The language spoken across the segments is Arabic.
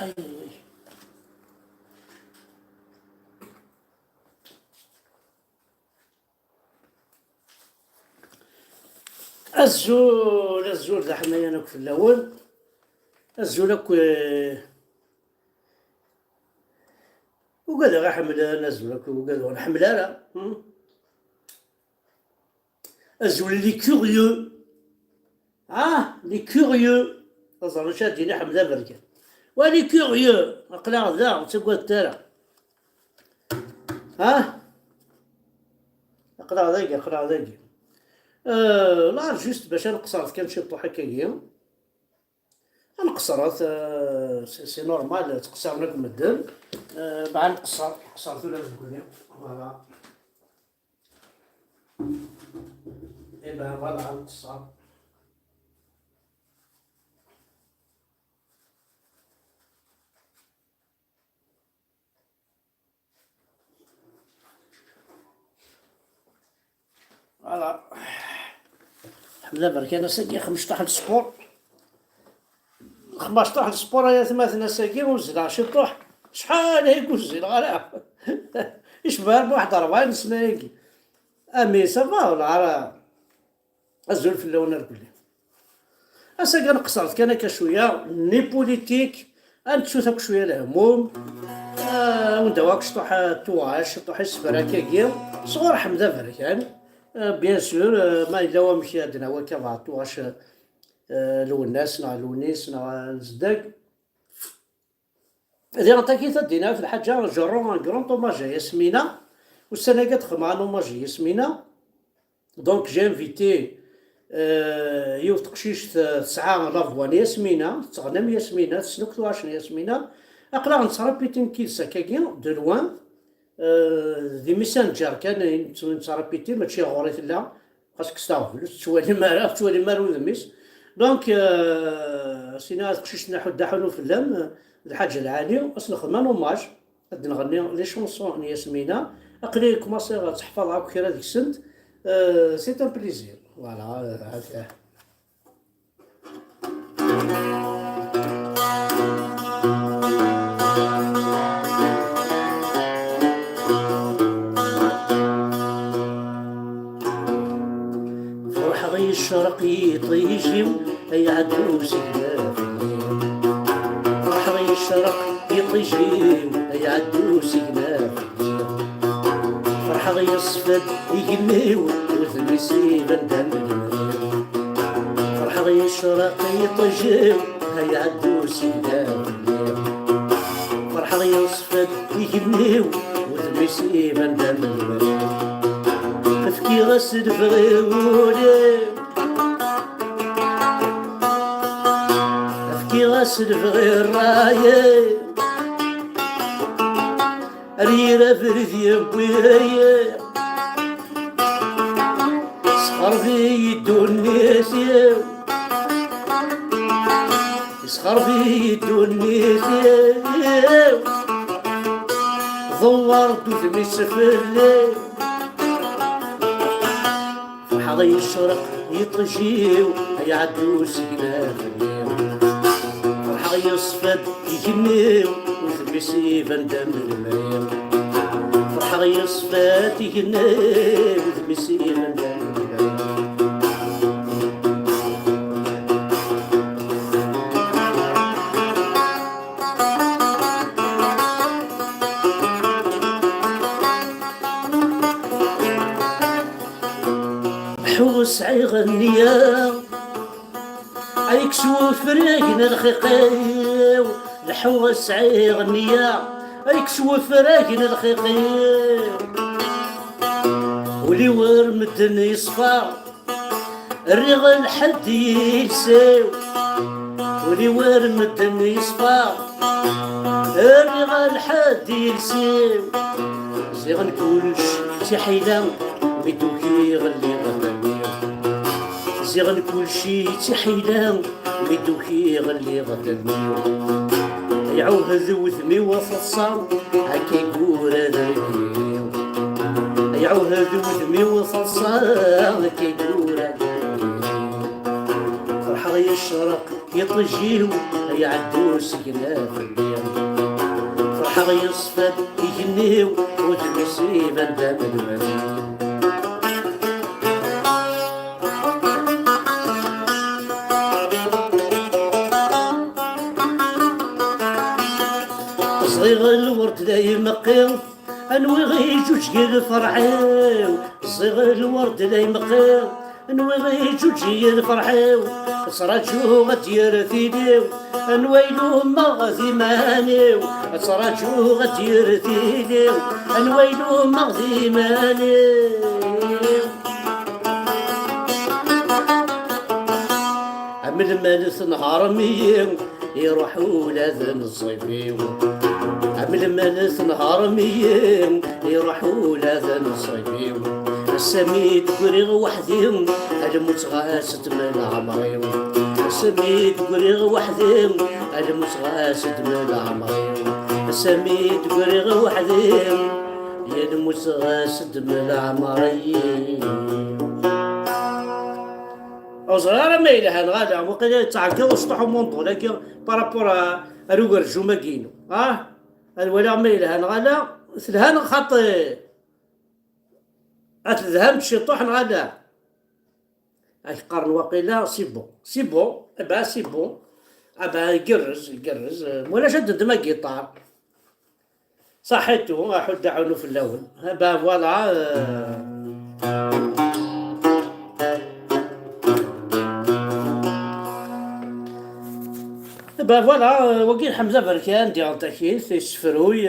أي الزول ذا حماية في الأول. الزول وقال غا حمل نزلك وقال نحمل لا الزول لي كوريو لي كوريو أظن شادين حمل بركة ولي كوريو أقلع ذا تقول ترى أقلع ذاك لا جوست باش نقصرت كان شي طوح هكايا نقصرت سي نورمال تقصر لك مدن بعد قصرت ولا تقولي فوالا فوالا نقصر فوالا الحمد لله برك انا ساقي 15 السبور 15 السبور يا ثماثنا ساقي ونزل شي طوح شحال هيك وزل غير يشبه بواحد 40 سنه هيك امي صافا ولا راه الزول في اللون الكلي اساقي نقصرت كان كشويه ني بوليتيك نتشوفك شويه الهموم وندواك شطوح توعاش شطوح السفر هكاكيا صغور حمده فرك يعني بيان سور ما إلا هو مشي عندنا هو كيف واش لوناس نا لونيس نا نزداك هذه نعطيك تدينا في الحاجة جرون كرون طوماج ياسمينة والسنة قد خمعة نوماج ياسمينة دونك جي انفيتي يوف تقشيش تسعة لافوان ياسمينة تغنم ياسمينة تسنك واشن ياسمينة أقلع نصرا بيتين كيلسا كاكين دو لوان دي ميسانجر كان نترابيتي ماشي غوريت لا خاصك تستغفر توالي مارو ذميس دونك سينا تقشيش نحو حلو في اللام الحاجة العالية أصلا خدمة نوماج غادي نغني لي شونسون ياسمينة أقلي كوماسي تحفظها كي ديك السنت سي ان بليزير فوالا هكا الشرق يطيجم يعدو سينافي فرحة الشرق يطيجم يعدو سينافي فرحة الصفد يقميو وذني سيبان دمي فرحة الشرق يطيجم يعدو سينافي فرحة الصفد يقميو وذني سيبان دمي أفكي غسل فغيولي غاسل في غير رايه ريرة فرثي بويايا صخر في يدو الناس يسخر في يدو الناس ضورت وثمي سفلي فرحة الشرق يطجيو يعدو سكنة يصفد يجنيو وثبي سيفان دم المريم فرحة يصفد يجنيو وثبي سيفان دم المريم حوس عيغنيا أيكسو فراقنا الخيقيو الحوس عيغنيا أيكسو فراقنا الخيقيو ولي ورمدن يصفى الرغل حد يلساو ولي ورمدن يصفى الرغل حد يلساو زيغن كلش تحيلا ميدوكي غلي غلي زيغن كلشي تحيلا ميدوكي غلي غدميو يعوه ذو ثمي وفصام هكا يقول ذاكيو يعوه ذو ثمي وفصام هكا يقول ذاكيو فرحة الشرق يطجيو يعدو سكنا في الليل فرحة يصفد يجنيو وتمسيبا دام المسير صغير الورد لا يمقيو انوي غيجوج كي فرحيو صغير الورد لا يمقيو انوي غيجوج كي فرحيو صراتشو غدير ثيديو انويلو ما غادي مانيو صراتشو غدير ثيديو انويلو ما غادي مانيو عمل مالس نهار ميم يروحوا ولاد الصيفيو عمل مالس نهار ميم يروحوا ولاد الصيفيو السميد قريغ وحديهم الموت غاسد من عمريو السميد قريغ وحديهم الموت غاسد من عمريو السميد قريغ وحديهم الموت غاسد من عمريو صغيرة ما إلها نغادا وقيلا تعقل وسطحو مونطو لكن بارابور أروغر جوما كينو الولا ما إلها نغادا ثلهان خاطي أتذهب تشطوح نغادا أي قرن وقيلا سي بون أبا سي بون أبا يقرز ولا شد دما قيطار صحيتو أحد عونو في اللون أبا فوالا با فوالا وكيل حمزة بركان ديال تاكيس يسفروي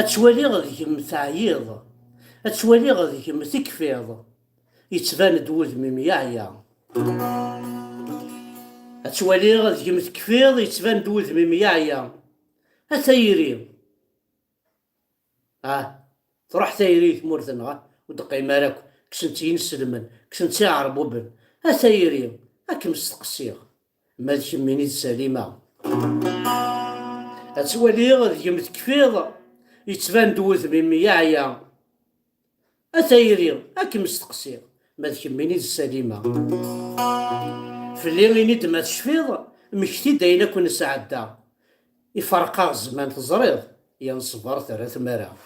أتشوالي غاديكم تعييض أتشوالي غاديكم تكفيض يتبان دوذمي ميعيا أتشوالي غاديكم تكفيض يتبان دوذمي ميعيا أتايري تروح تايري ثمورثنا ودقي مالك كسنتي نسلمن كسنتي عربوبن أتايري أكم استقسيغ مالك مني السليمة أتشوالي غاديكم تكفيض يتبان دوذمي ميعيا أتايري أكي مستقسير ما تكميني السليمة في اللي غيني دما تشفيض مكتي داينا كون سعدا يفرقا الزمان تزريض ينصبر ثلاث مرة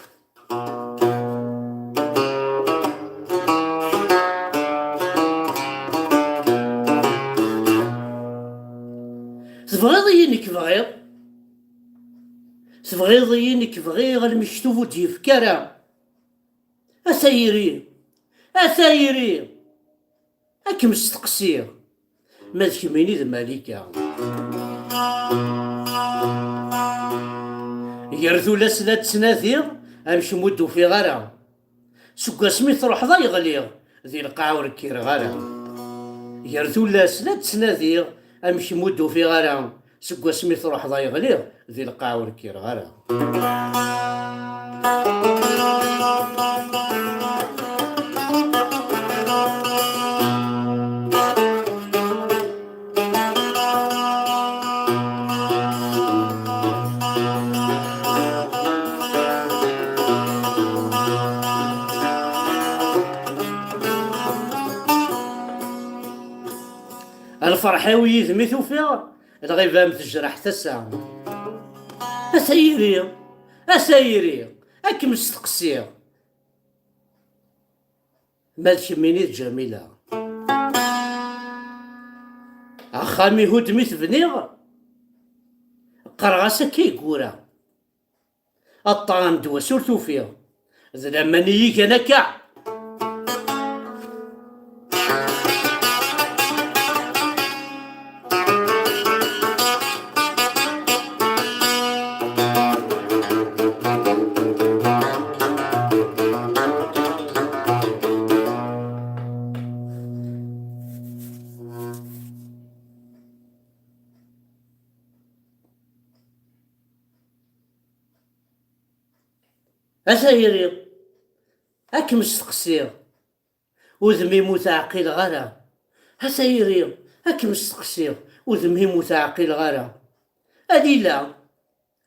تبغيض ينك تبغيض ينك بغيغ المشتوف ديف كرا أثايري أكي مستقسير ما تكميني ذا مالكا يرثو لسنة سناثير أمشي مدو في غرا سكا سميث روح ضا يغليغ ذي القاع كير غرا يرثو لسنة سناثير أمشي مدو في غرا سكا سميث روح ضا يغليغ ذي القاع كير غرا الفرحاوي ذميثو فيها الغيبة متجرح تسع أسايري أكي مستقسير ما تشميني جميلة أخامي هو دميث بنيغ قرغاسة كي قورا الطعام دوا سورتو فيه ذا منيك أنا كاع أثايري هاك مستقصير وذمي متعقل غيره. أثايري هاك مستقصير وذمي متعقل غيره. هادي لا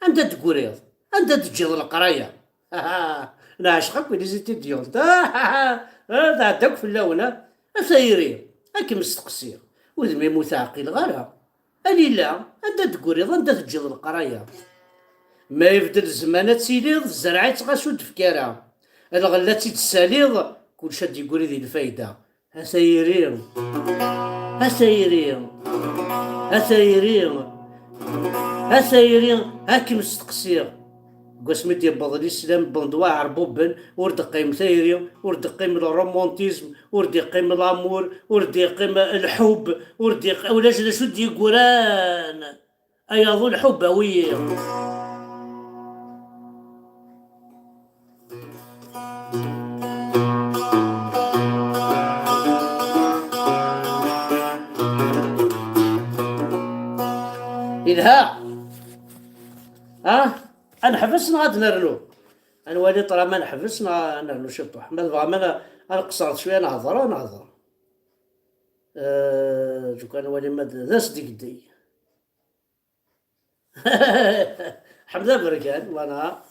أنت تقريض أنت تجيض القراية. نعشقك ولي زيتي ديال هذا عداك في اللون. أثايري هاك مستقصير وذمي متعقل غيره. هادي لا أنت تقريض أنت تجيض القراية. ما يبدل الزمان تسيليض الزرعة تغاسود فكارها. الغلة تساليض كل شاد يقولي ذي الفايدة. أثايري أثايري أثايري أثايري هاك مستقصير قسمي ديال بضل الإسلام بندوا عربوبن ورد قيم ثايري ورد قيم الرومانتيزم ورد قيم الأمور ورد قيم الحب ورد ولاش شو دي قران أيضا الحب هوية. إذا أنا حفظنا غاد نرنو أنا والي طرا ما نحفظنا نرنو شطوح ما بغا أنا قصرت شوية نهضر جو كان والي ما ذا صديق دي. حمدا بركان وانا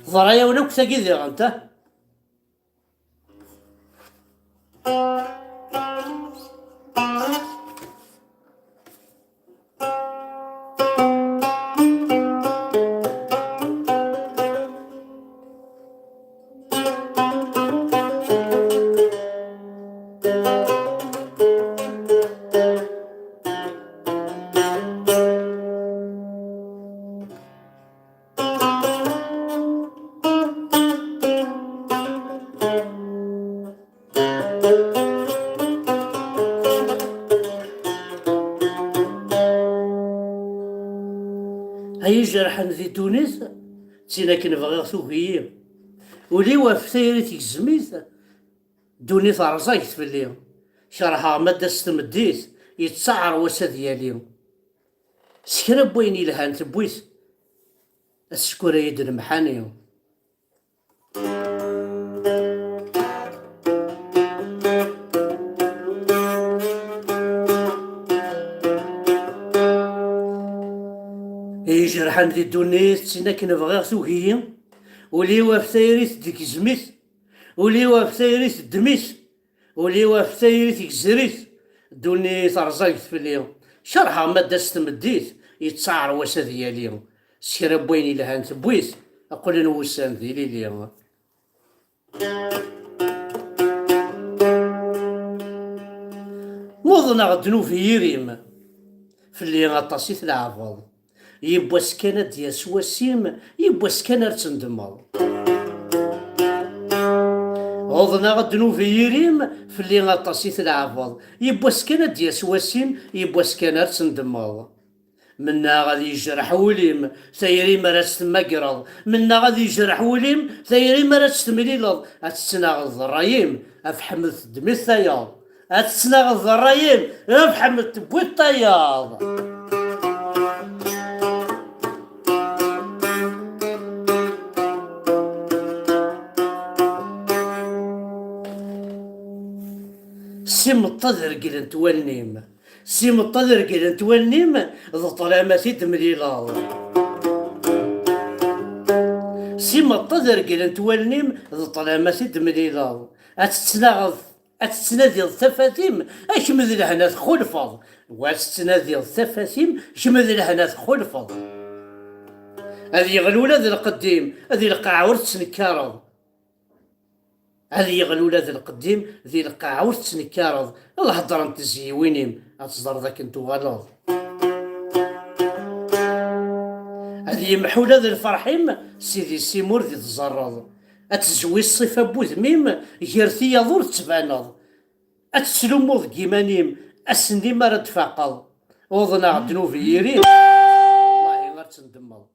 ضرايا ونوك تاكيدي انت هاي جرحان ذي تونس تينا كنبغي ثوكي ولي واف ثيريتي الزميت دوني ثارزايت في اليوم شرحها مادة ستمديت يتسعر وسا ديالي سكرا بويني لهان تبويت السكورة يد المحاني. جرحان ذي دونيت تينا كنبغي ثوكي ولي واف ثيريت ديك زميت ولي واف ثيريت دميت ولي واف ثيريت كزريت دوني ثرزايت في اليوم شرحها مادة ستمديت يتسعر وسا ديالي سكرا بويني لهان تبويت أقول نوسان ذي ليلي. موضنا غدنو في يريم في اللي غطاسيت العفاض يبوا سكانة ديال سواسيم يبوا سكانة تندمر غضنا غدنو في يريم في اللي غطاسيت العفاض يبوا سكانة ديال سواسيم يبوا سكانة تندمر منا غادي يجرح وليم ثيري مرات تمقرض منا غادي يجرح وليم ثيري مرات تمليلض اتسناغ الرايم افحمد دمي الثياض اتسناغ الرايم افحمد تبوي الطياض. سي مطذر قلن توالنيم سي مطذر قلن توالنيم ذو طلامتي دمليلاض سي مطذر قلن توالنيم ذو طلامتي دمليلاض أتتنادي الثفاثيم أشمذ لهنا تخلفض وأتتنادي الثفاثيم شمذ لهنا تخلفض هذه يغلولا ذي القديم هذه القاعة ورتسنكارض هذه يغلولا ذي القديم ذي القاعة ورتسنكارض الله هضر انت زيوينيم أتصدر ذاك انتو غلظ هذه يمحولا ذي الفرحيم سيدي سيمور ذي تزرض أتزوي الصفة بوذميم جيرتي يضور تبانض أتسلموض كيمانيم أسندي ما رد فاقض وضنا عدنو في يرين والله غير تندمض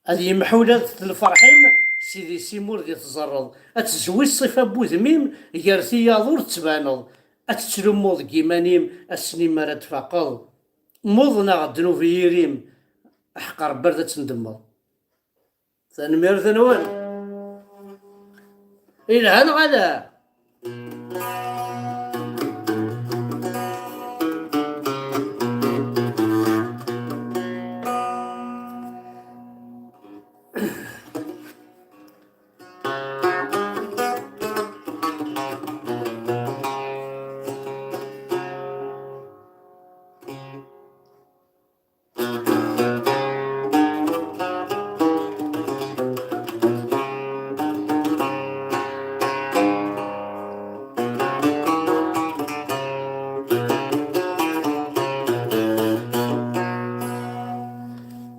هذه محولة الفرحيم سيدي سيمور دي تزرض أتزوي الصفة بوذميم جيرتي يضور تبانض أتتلموض كيمانيم السنين مرا تفاقل موضنا غدنو في يريم أحقر بردة تندمر تنمير ثنوان إلى هان غدا.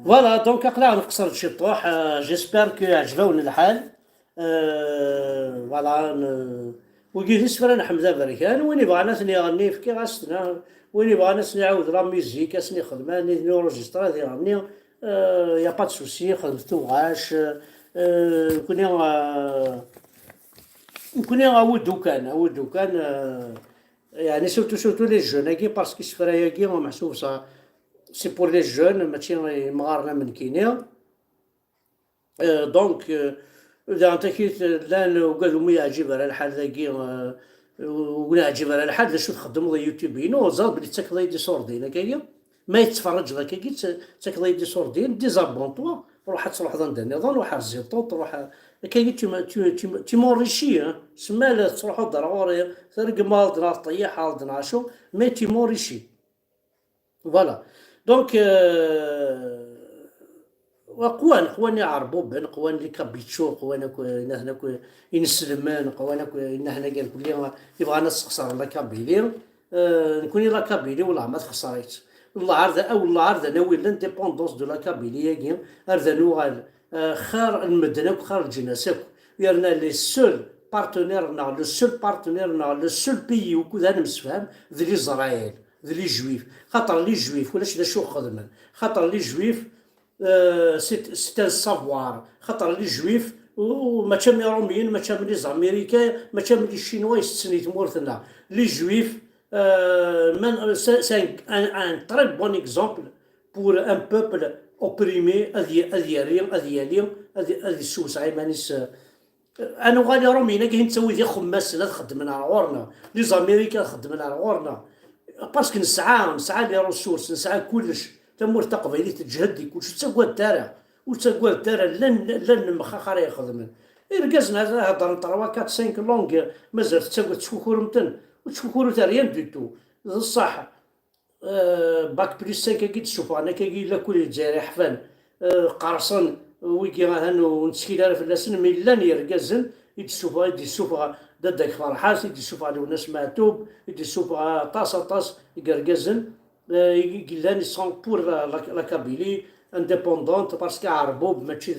فوالا دونك اقلع نقصر شي طوح. جيسبر كو عجبونا الحال. فوالا وقيت نسفر حمزه بركان وين يبغى ناس يغني في كي غاستنا وين يبغى ناس يعاود لا ميوزيك اسني خدمه نورجسترا يغني. يا با سوسي خدمتو غاش. كوني عاودو كان يعني سورتو لي جون هاكي باسكو السفره هاكي محسوب صا سي بور لي جون ماشي مغارنا من كينيا. دونك اذا انت كيت لان وقالوا ما يعجب على الحال ذاكي ولا يعجب على الحال شو تخدموا يوتيوبين وزاد بلي تاكل يدي صوردين هكايا ما يتفرج ذاك كي تاكل يدي صوردين ديزابونطوا روح تروح ضد النظام روح الزيطو تروح كاين تي موريشي سما تروحوا ضروري ترق مالدنا طيح حالدنا شو مي تي موريشي. فوالا دونك قوان يعربوا بن قوان لي كابيتشو قوان هنا ينسلمان قوان هنا قال كل يبغى ناس تخسر لا كابيلي. نكون لا كابيلي ولا ما تخسريت والله عرض او الله عرض ناوي لانديبوندونس دو لا كابيلي كي عرض نوغال خير المدنه وخير الجناسك يرنا لي سول بارتنير لو سول بارتنير لو سول بيي وكذا نمسفهم ذي اسرائيل ذي جويف خاطر لي جويف ولاش شو خدمن خاطر لي جويف سيت ان سافوار خاطر لي جويف وما تشامي روميين ما تشامي لي زاميريكان ما تشامي لي شينوا يستنيت مورثنا لي جويف. c'est un très bon exemple pour un peuple opprimé هذه السوس مانيس. انا غادي رومينا كاين تسوي ذي خماس لا تخدم على غورنا لي زاميريكا خدم على غورنا باسكو نسعى لي ريسورس نسعى كلش تمور تقبيلي تجهدي كلش تسقوا الدار وتسقوا الدار لن مخاخر يخدمن رقزنا هضر 3 4 5 لونغ مازال تسقوا تشكور متن وتشكورو تا ريان ديتو صح. باك بليس 5 كي تشوفوا انا كي لا كل الجزائر حفان قرصن ويكي هانو نسكيل في اللسن مي لان يرقزن يدسوفها ددك فرحاس يدسوفها لو ناس معتوب يدسوفها طاس يقرقزن يقلاني سون بور لا كابيلي انديبوندونت باسكو عربوب ماشي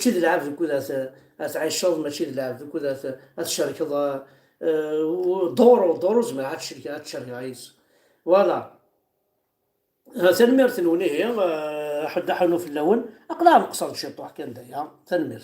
العاب كذا تعيشوا ماشي العاب كذا الشركه دورو زعما هاد الشركه عايز. فوالا تنمير ثنوني حد حنو في اللون اقلام قصر شي طوح كان دايا تنمير.